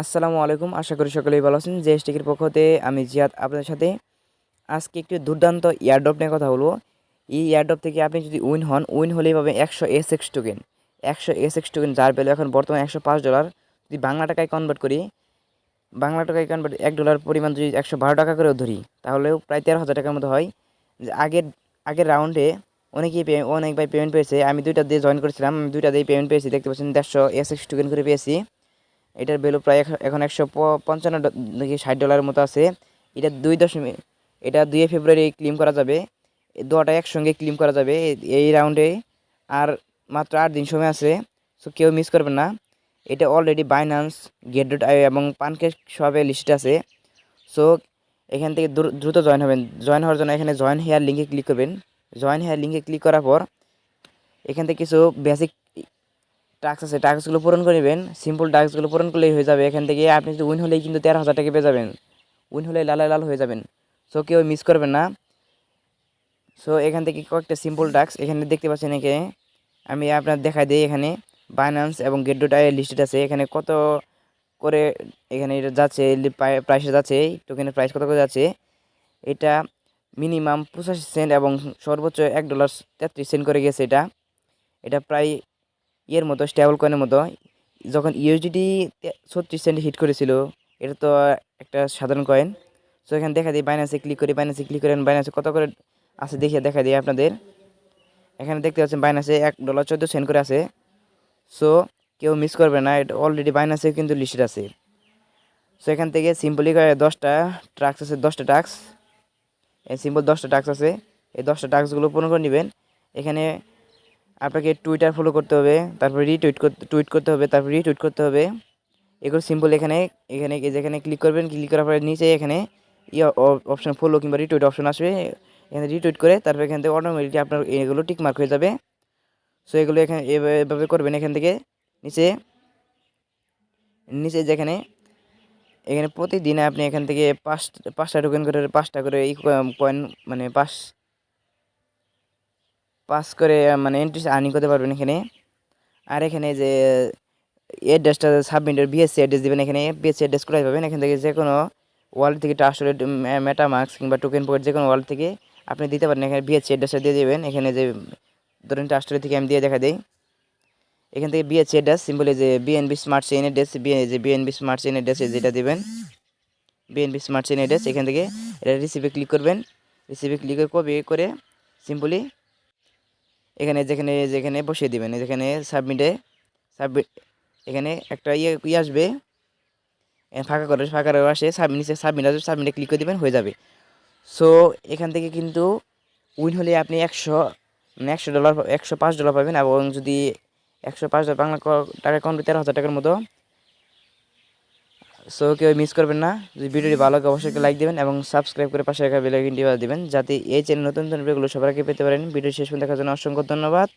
আসসালামু আলাইকুম। আশা করি সকলেই ভালো আছেন। জেএস টেকের পক্ষ হতে আমি জিহাদ আপনাদের সাথে আজকে একটি দুর্দান্ত এয়ারড্রপ নিয়ে কথা বলবো। এই এয়ারড্রপ থেকে আপনি যদি উইন হলেই পাবেন 100 SX টোকেন। 100 SX টোকেন, যার ভ্যালু এখন বর্তমানে $105। যদি বাংলা টাকায় কনভার্ট করি, $1 পরিমাণ যদি 112 টাকা করেও ধরি, তাহলেও প্রায় 13,000 টাকার মতো হয়। যে আগের রাউন্ডে অনেক ভাই পেমেন্ট পেয়েছে। আমি দুইটা দিয়ে জয়েন করেছিলাম, আমি দুইটা দিয়ে পেমেন্ট পেয়েছি। দেখতে পাচ্ছেন 150 SX টোকেন করে পেয়েছি। এটার ভ্যালু প্রায় এখন 155 থেকে $60 মতো আছে। এটা 2 ফেব্রুয়ারি ক্লেম করা যাবে। দুটো একসঙ্গে ক্লেম করা যাবে এই রাউন্ডে। আর মাত্র 8 দিন সময় আছে, সো কেউ মিস করবেন না। এটা অলরেডি বাইন্যান্স, গেট.আই এবং পানকেক সবে লিস্টে আছে। সো এখান থেকে দ্রুত জয়েন হবেন। জয়েন হওয়ার জন্য এখানে জয়েন হেয়ার লিঙ্কে ক্লিক করবেন। জয়েন হেয়ার লিঙ্কে ক্লিক করার পর এখান থেকে কিছু বেসিক টাস্ক আছে, টাস্কগুলো পূরণ করে নেবেন। সিম্পল টাস্কগুলো পূরণ করলেই হয়ে যাবে। এখান থেকে আপনি যদি উইন হলেই কিন্তু 13,000 টাকা পেয়ে যাবেন। উইন হলে লাল হয়ে যাবেন। সো কেউ মিস করবেন না। সো এখান থেকে কয়েকটা সিম্পল টাস্ক এখানে দেখতে পাচ্ছেন। এখানে আমি আপনার দেখাই দিই। এখানে বাইন্যান্স এবং গেট.আই লিস্টেড আছে। এখানে কত করে এখানে এটা যাচ্ছে, প্রাইসে যাচ্ছে, টোকেনের প্রাইস কত করে যাচ্ছে। এটা মিনিমাম 85 সেন্ট এবং সর্বোচ্চ $1.33 করে গেছে। এটা প্রায় মতো স্টেবল কয়েনের মতো। যখন ইউএসডিটি 36 সেন্ট হিট করেছিল, এটা তো একটা সাধারণ কয়েন। সো এখানে দেখা দিই, বাইন্যান্সে ক্লিক করেন। বাইন্যান্সে কত করে আছে দেখিয়ে দেখা দিই আপনাদের। এখানে দেখতে পাচ্ছেন বাইন্যান্সে $1.14 করে আছে। সো কেউ মিস করবে না, এটা অলরেডি বাইন্যান্সে কিন্তু লিস্টেড আছে। সো এখান থেকে সিম্পলি 10টা টাস্ক আছে, 10টা টাস্ক, এই সিম্পল 10টা টাস্ক আছে। এই 10টা টাস্কগুলো পূরণ করে নেবেন। এখানে আপনাকে টুইটার ফলো করতে হবে, তারপর টুইট করতে হবে, তারপর রিটুইট করতে হবে। এগুলো সিম্পল। এখানে যেখানে ক্লিক করবেন, ক্লিক করার পরে নিচে এখানে অপশন ফলো কিংবা রিটুইট অপশন আসবে। এখানে রিটুইট করে তারপর এখান থেকে অটোমেটিকলি আপনার এগুলো টিক মার্ক হয়ে যাবে। সো এগুলো এখানে এভাবে করবেন। এখান থেকে নিচে যেখানে এখানে প্রতিদিন আপনি এখান থেকে 5টা টোকেন করে 5টা করে এই কয়েন মানে 5 করে মানে এন্ট্রি আর্নিং করতে পারবেন এখানে। আর এখানে যে অ্যাড্রেসটা সাবমিটের বিএসসি অ্যাড্রেস দেবেন। এখানে বিএসসি অ্যাড্রেস কোথায় পাবেন? এখান থেকে যে কোনো ওয়ালেট থেকে, ট্রাস্টেড, মেটামাস্ক কিংবা টোকেন পয়েন্ট যে কোনো ওয়ালেট থেকে আপনি দিতে পারেন। এখানে বিএসসি অ্যাড্রেসটা দিয়ে দেবেন। এখানে যে ধরেন ট্রাস্টেড থেকে আমি দিয়ে দেখা দিই। এখান থেকে বিএসসি অ্যাড্রেস সিম্পলি যে BNB smart chain address, BNB smart chain address যেটা দেবেন, বিএনবি স্মার্ট চেইন অ্যাড্রেস। এখান থেকে এটা রিসিভে ক্লিক করবেন। রিসিভে ক্লিক করে কপি করে সিম্পলি এখানে যেখানে বসিয়ে দেবেন। যেখানে সাবমিট এখানে একটা আসবে, ফাঁকা করে আসে, নিচে সাবমিট আসবে, সাবমিটে ক্লিক করে দেবেন, হয়ে যাবে। সো এখান থেকে কিন্তু উইন হলে আপনি $100 $105 পাবেন। এবং যদি $105 বাংলা টাকা কমবে 13,000 টাকার মতো। সো কেউ মিস করবেন না। যদি ভিডিওটি ভালো লাগে অবশ্যই লাইক দেবেন এবং সাবস্ক্রাইব করে পাশে রাখা বেল আইকনটি বাজিয়ে দেবেন, যাতে এই চ্যানেল নতুন ভিডিওগুলো সবার আগে পেতে পারেন। ভিডিও শেষ পর্যন্ত দেখার জন্য অসংখ্য ধন্যবাদ।